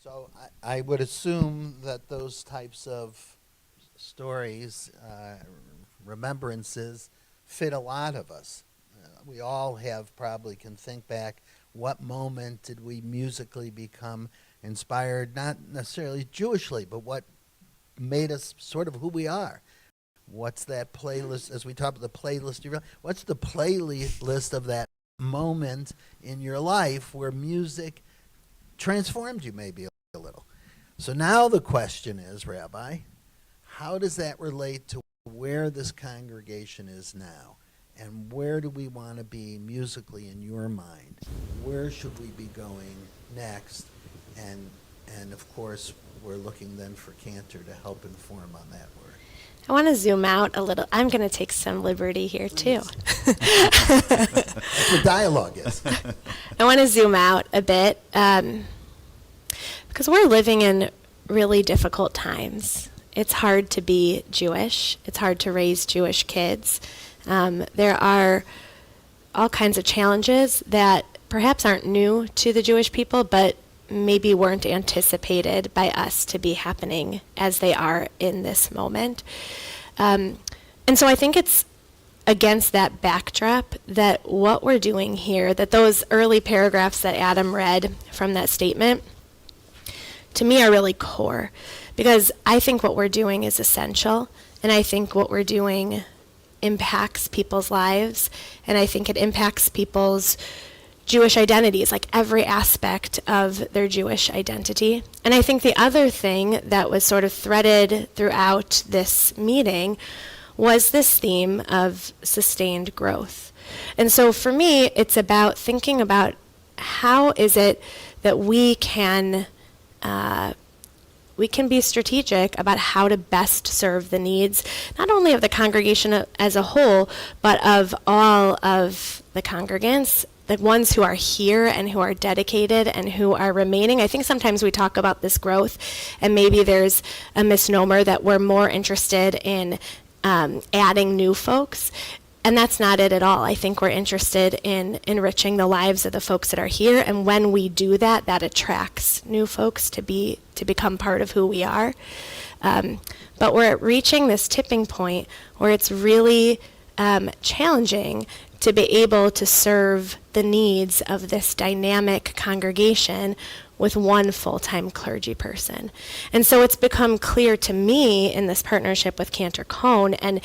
So I would assume that those types of stories, remembrances, fit a lot of us. We all have probably can think back what moment did we musically become inspired, not necessarily Jewishly, but what made us sort of who we are. What's that playlist, as we talk about the playlist, what's the playlist of that moment in your life where music transformed you maybe a little? So now the question is, Rabbi, how does that relate to where this congregation is now? And where do we want to be musically in your mind? Where should we be going next? And and of course, we're looking then for Cantor to help inform on that word. I want to zoom out a little. I'm going to take some liberty here, too. That's what dialogue is. I want to zoom out a bit because we're living in really difficult times. It's hard to be Jewish. It's hard to raise Jewish kids. There are all kinds of challenges that perhaps aren't new to the Jewish people, but maybe weren't anticipated by us to be happening as they are in this moment. And so I think it's against that backdrop that what we're doing here, that those early paragraphs that Adam read from that statement, to me are really core. Because I think what we're doing is essential, and I think what we're doing impacts people's lives, and I think it impacts people's Jewish identities, like every aspect of their Jewish identity. And I think the other thing that was sort of threaded throughout this meeting was this theme of sustained growth. And so for me, it's about thinking about how is it that we can be strategic about how to best serve the needs, not only of the congregation as a whole, but of all of the congregants, the ones who are here and who are dedicated and who are remaining. I think sometimes we talk about this growth, and maybe there's a misnomer that we're more interested in adding new folks. And that's not it at all. I think we're interested in enriching the lives of the folks that are here, and when we do that, that attracts new folks to become part of who we are. But we're reaching this tipping point where it's really challenging to be able to serve the needs of this dynamic congregation with one full-time clergy person. And so it's become clear to me in this partnership with Cantor Cone, and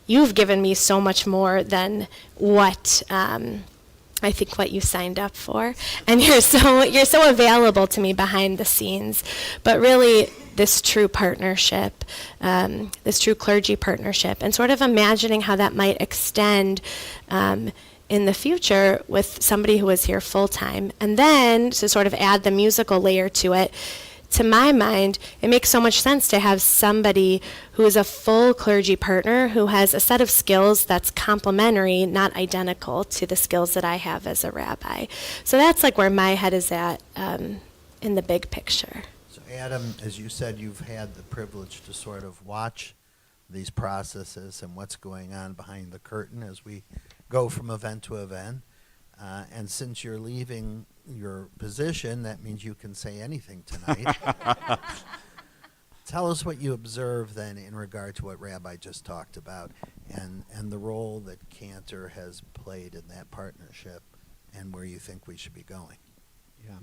you've given me so much more than what I think what you signed up for, and you're so available to me behind the scenes. But really, this true partnership, this true clergy partnership, and sort of imagining how that might extend in the future with somebody who is here full time, and then to sort of add the musical layer to it. To my mind, it makes so much sense to have somebody who is a full clergy partner who has a set of skills that's complementary, not identical to the skills that I have as a rabbi. So that's like where my head is at in the big picture. So Adam, as you said, you've had the privilege to sort of watch these processes and what's going on behind the curtain as we go from event to event. And since you're leaving your position, that means you can say anything tonight. Tell us what you observe then in regard to what Rabbi just talked about and the role that Cantor has played in that partnership and where you think we should be going. Yeah.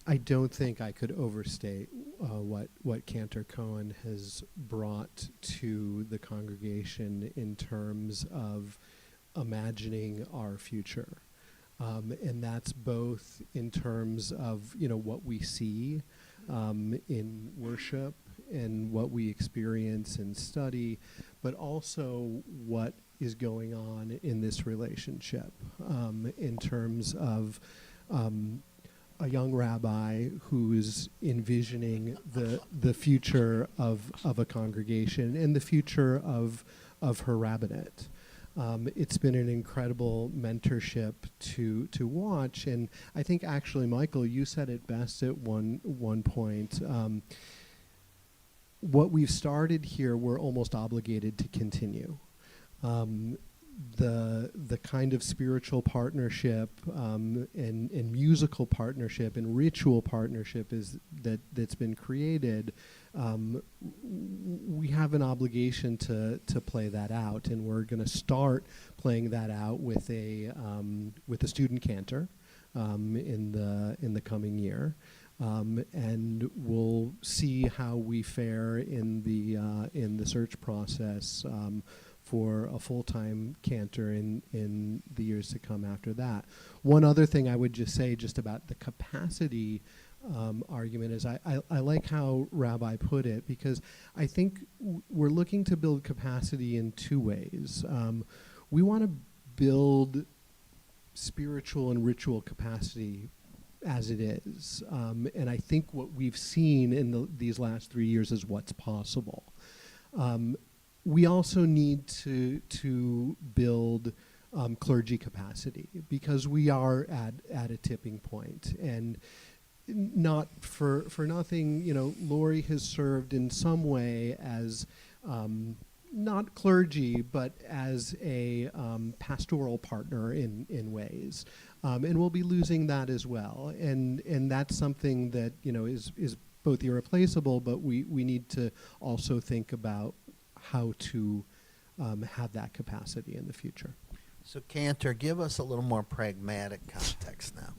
I don't think I could overstate what Cantor Cohen has brought to the congregation in terms of imagining our future. And that's both in terms of, what we see in worship and what we experience and study, but also what is going on in this relationship in terms of a young rabbi who's envisioning the future of a congregation and the future of her rabbinate. It's been an incredible mentorship to watch, and I think actually, Michael, you said it best at one point. What we've started here, we're almost obligated to continue. the kind of spiritual partnership and musical partnership and ritual partnership that's been created, we have an obligation to play that out, and we're going to start playing that out with a student cantor in the coming year. And we'll see how we fare in the search process for a full-time cantor in the years to come after that. One other thing I would just say just about the capacity argument is I like how Rabbi put it, because I think we're looking to build capacity in two ways. We want to build spiritual and ritual capacity as it is. And I think what we've seen in these last 3 years is what's possible. We also need to build clergy capacity, because we are at a tipping point. And not for nothing, Lori has served in some way as not clergy, but as a pastoral partner in ways. And we'll be losing that as well. And that's something that, is both irreplaceable, but we need to also think about how to have that capacity in the future. So, Cantor, give us a little more pragmatic context now,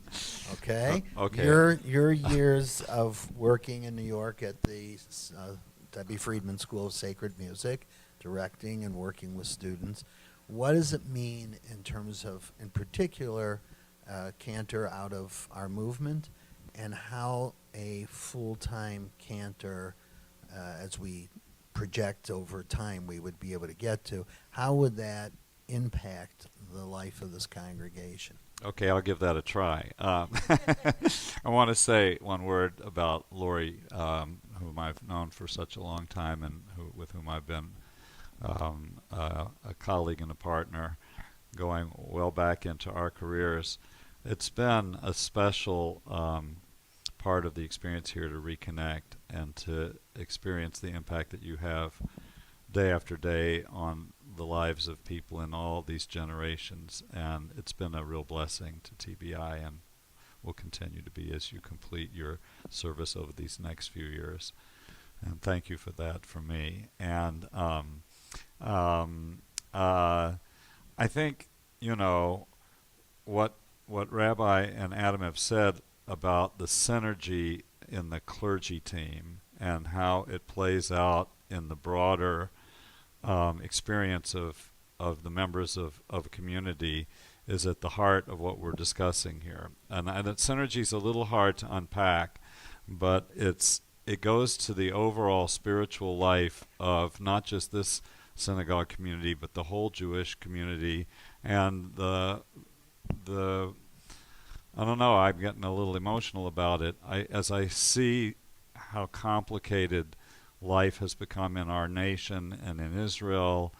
okay? Okay. Your years of working in New York at the Debbie Friedman School of Sacred Music, directing and working with students, what does it mean in terms of, in particular, cantor out of our movement, and how a full-time cantor, as we project over time we would be able to get to, how would that impact the life of this congregation? Okay, I'll give that a try. I want to say one word about Lori, whom I've known for such a long time and with whom I've been a colleague and a partner going well back into our careers. It's been a special part of the experience here to reconnect and to experience the impact that you have day after day on the lives of people in all these generations, and it's been a real blessing to TBI and will continue to be as you complete your service over these next few years. And thank you for that from me. And I think, what Rabbi and Adam have said about the synergy in the clergy team and how it plays out in the broader experience of the members of a community is at the heart of what we're discussing here. And that synergy is a little hard to unpack, but it goes to the overall spiritual life of not just this synagogue community, but the whole Jewish community. And the I don't know, I'm getting a little emotional about it. As I see how complicated life has become in our nation and in Israel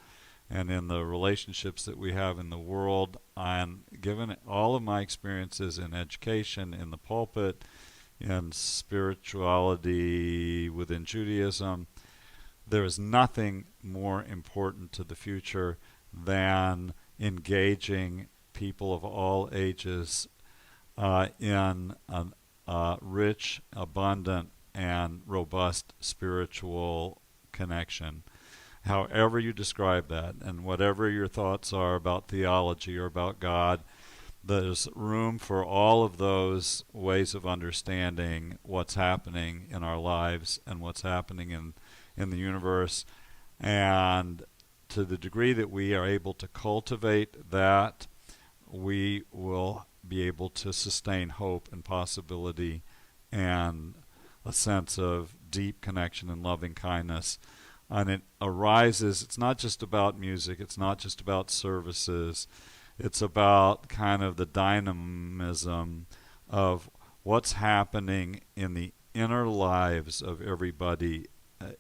and in the relationships that we have in the world, and given all of my experiences in education, in the pulpit, in spirituality within Judaism, there is nothing more important to the future than engaging people of all ages in a rich, abundant, and robust spiritual connection. However you describe that, and whatever your thoughts are about theology or about God, there's room for all of those ways of understanding what's happening in our lives and what's happening in the universe. And to the degree that we are able to cultivate that, we will be able to sustain hope and possibility and a sense of deep connection and loving kindness. And it arises, it's not just about music, it's not just about services, it's about kind of the dynamism of what's happening in the inner lives of everybody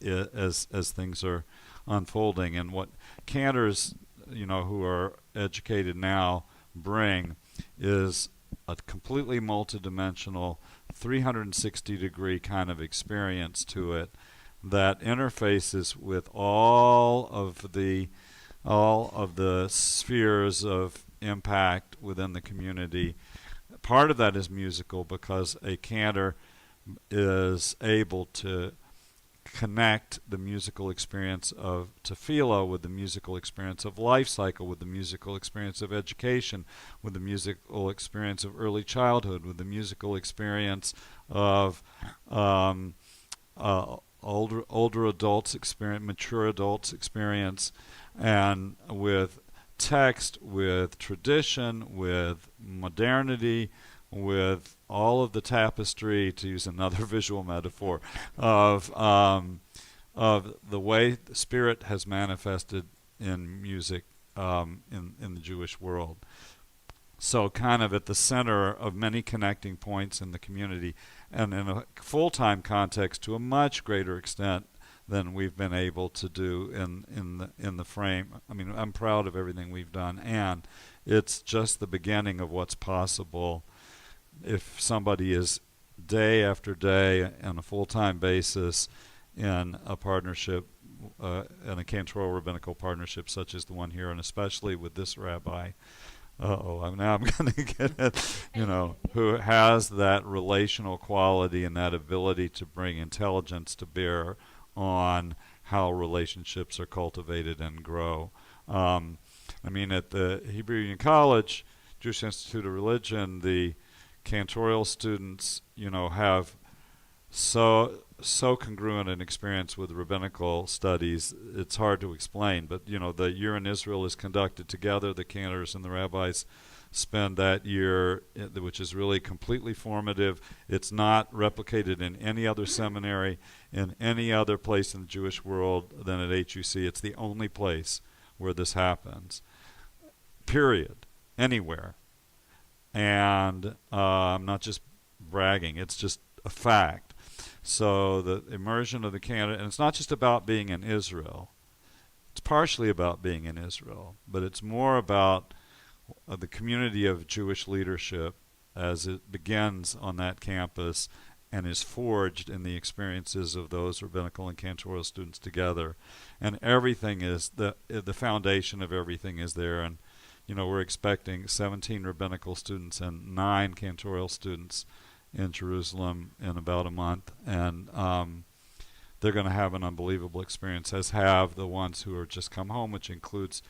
as things are unfolding. And what cantors, who are educated now bring is a completely multidimensional 360-degree kind of experience to it that interfaces with all of the all of the spheres of impact within the community. Part of that is musical because a cantor is able to connect the musical experience of tefillah with the musical experience of life cycle, with the musical experience of education, with the musical experience of early childhood, with the musical experience of older adults experience, mature adults experience, and with text, with tradition, with modernity, with all of the tapestry, to use another visual metaphor, of the way the Spirit has manifested in music in the Jewish world. So kind of at the center of many connecting points in the community, and in a full-time context to a much greater extent than we've been able to do in the frame. I mean, I'm proud of everything we've done, and it's just the beginning of what's possible if somebody is day after day on a full-time basis in a partnership, in a cantorial rabbinical partnership such as the one here, and especially with this rabbi. I'm going to get it, who has that relational quality and that ability to bring intelligence to bear on how relationships are cultivated and grow. At the Hebrew Union College, Jewish Institute of Religion, the cantorial students, have so congruent an experience with rabbinical studies, it's hard to explain. But, the year in Israel is conducted together. The cantors and the rabbis spend that year, which is really completely formative. It's not replicated in any other seminary, in any other place in the Jewish world than at HUC. It's the only place where this happens, period, anywhere. And I'm not just bragging, it's just a fact. So the immersion of the cantor, and it's not just about being in Israel. It's partially about being in Israel, but it's more about the community of Jewish leadership as it begins on that campus and is forged in the experiences of those rabbinical and cantorial students together. And everything is, the foundation of everything is there. And, we're expecting 17 rabbinical students and 9 cantorial students in Jerusalem in about a month, and they're going to have an unbelievable experience, as have the ones who are just come home, which includes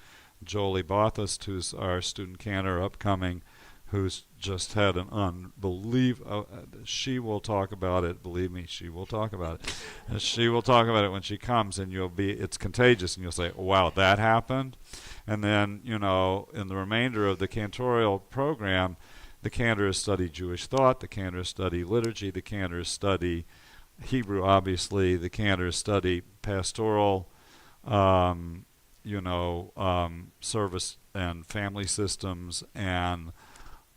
Jolie Bothast, who's our student cantor upcoming, who's just had an unbelievable, she will talk about it, believe me, she will talk about it. And she will talk about it when she comes, and it's contagious, and you'll say, wow, that happened? And then, in the remainder of the cantorial program, the cantors study Jewish thought, the cantors study liturgy, the cantors study Hebrew, obviously, the cantors study pastoral, service and family systems, and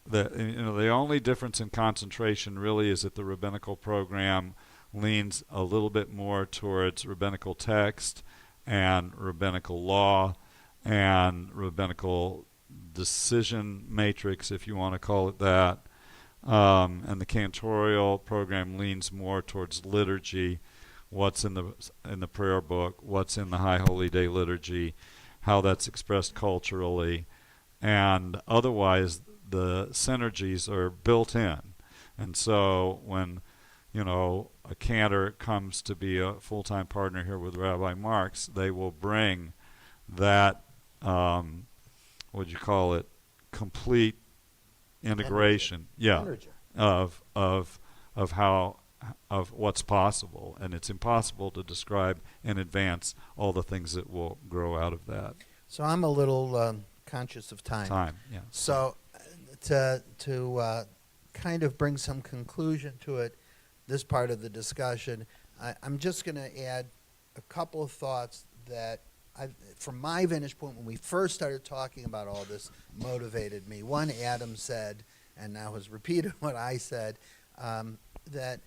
the only difference in concentration really is that the rabbinical program leans a little bit more towards rabbinical text and rabbinical law and rabbinical decision matrix, if you want to call it that. And the cantorial program leans more towards liturgy, what's in the prayer book, what's in the High Holy Day liturgy, how that's expressed culturally, and otherwise the synergies are built in. And so when a cantor comes to be a full-time partner here with Rabbi Marks, they will bring that complete integration, of what's possible. And it's impossible to describe in advance all the things that will grow out of that. So I'm a little conscious of time. Yeah. So to kind of bring some conclusion to it, this part of the discussion, I'm just going to add a couple of thoughts that, from my vantage point, when we first started talking about all this, motivated me. One, Adam said, and now has repeated what I said, that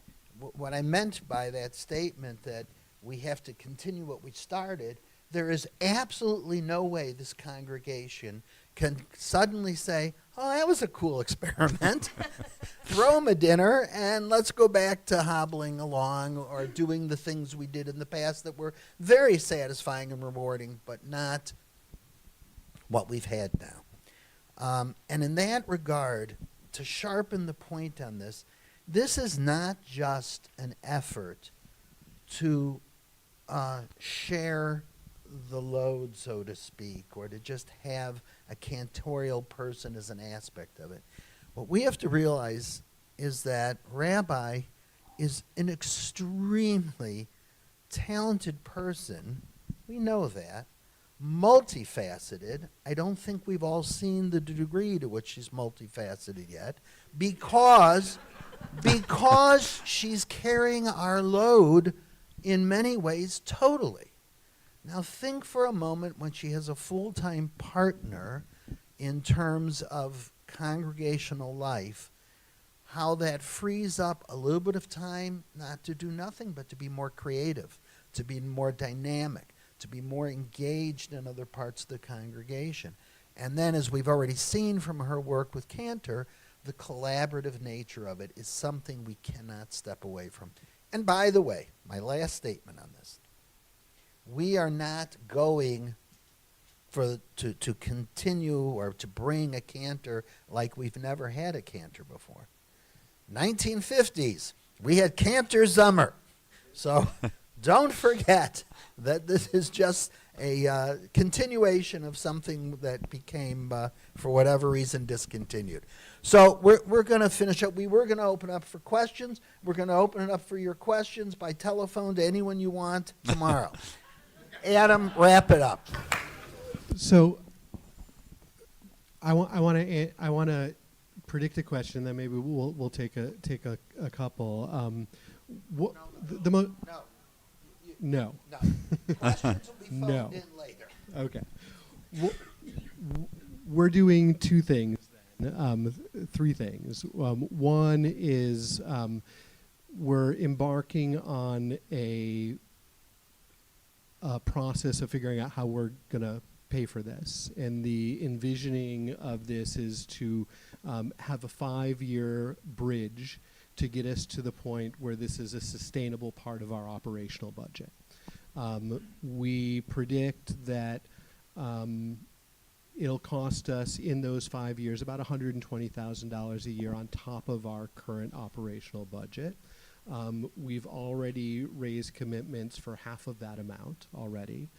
what I meant by that statement, that we have to continue what we started, there is absolutely no way this congregation can suddenly say, oh, that was a cool experiment. Throw them a dinner and let's go back to hobbling along or doing the things we did in the past that were very satisfying and rewarding, but not what we've had now. And in that regard, to sharpen the point on this, this is not just an effort to share the load, so to speak, or to just have a cantorial person as an aspect of it. What we have to realize is that Rabbi is an extremely talented person. We know that. Multifaceted. I don't think we've all seen the degree to which she's multifaceted yet, because she's carrying our load in many ways totally. Now think for a moment when she has a full-time partner in terms of congregational life, how that frees up a little bit of time not to do nothing but to be more creative, to be more dynamic, to be more engaged in other parts of the congregation. And then, as we've already seen from her work with Cantor, the collaborative nature of it is something we cannot step away from. And by the way, my last statement on this, we are not going to continue or to bring a cantor like we've never had a cantor before. 1950s, we had Cantor Zummer. So don't forget that this is just a continuation of something that became, for whatever reason, discontinued. So we're going to finish up. We were going to open up for questions. We're going to open it up for your questions by telephone to anyone you want tomorrow. Adam, wrap it up. So I want to predict a question. Then maybe we'll take a couple. No. Questions will be phoned No. in later. Okay. We're doing two things then, three things. One is we're embarking on a process of figuring out how we're going to pay for this. And the envisioning of this is to have a 5-year bridge to get us to the point where this is a sustainable part of our operational budget. We predict that it'll cost us in those 5 years about $120,000 a year on top of our current operational budget. We've already raised commitments for half of that amount already.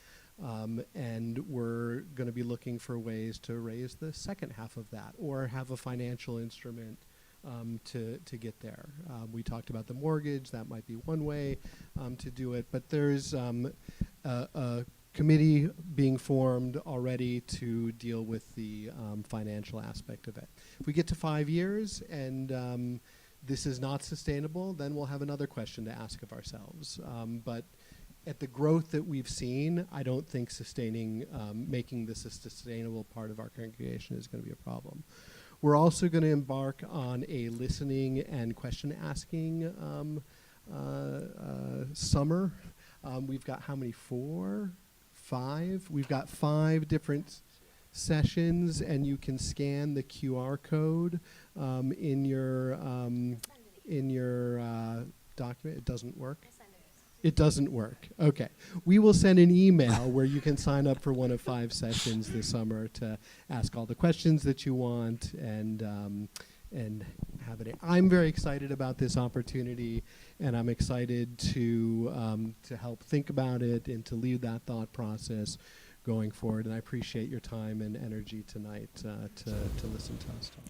And we're going to be looking for ways to raise the second half of that or have a financial instrument to get there. We talked about the mortgage. That might be one way to do it. But there's a committee being formed already to deal with the financial aspect of it. If we get to 5 years and this is not sustainable, then we'll have another question to ask of ourselves. But at the growth that we've seen, I don't think making this a sustainable part of our congregation is going to be a problem. We're also going to embark on a listening and question asking summer. We've got how many? 4, 5? We've got 5 different sessions, and you can scan the QR code in your document. It doesn't work? It doesn't work. Okay. We will send an email where you can sign up for one of 5 sessions this summer to ask all the questions that you want and have it. I'm very excited about this opportunity, and I'm excited to help think about it and to lead that thought process going forward. And I appreciate your time and energy tonight to listen to us talk.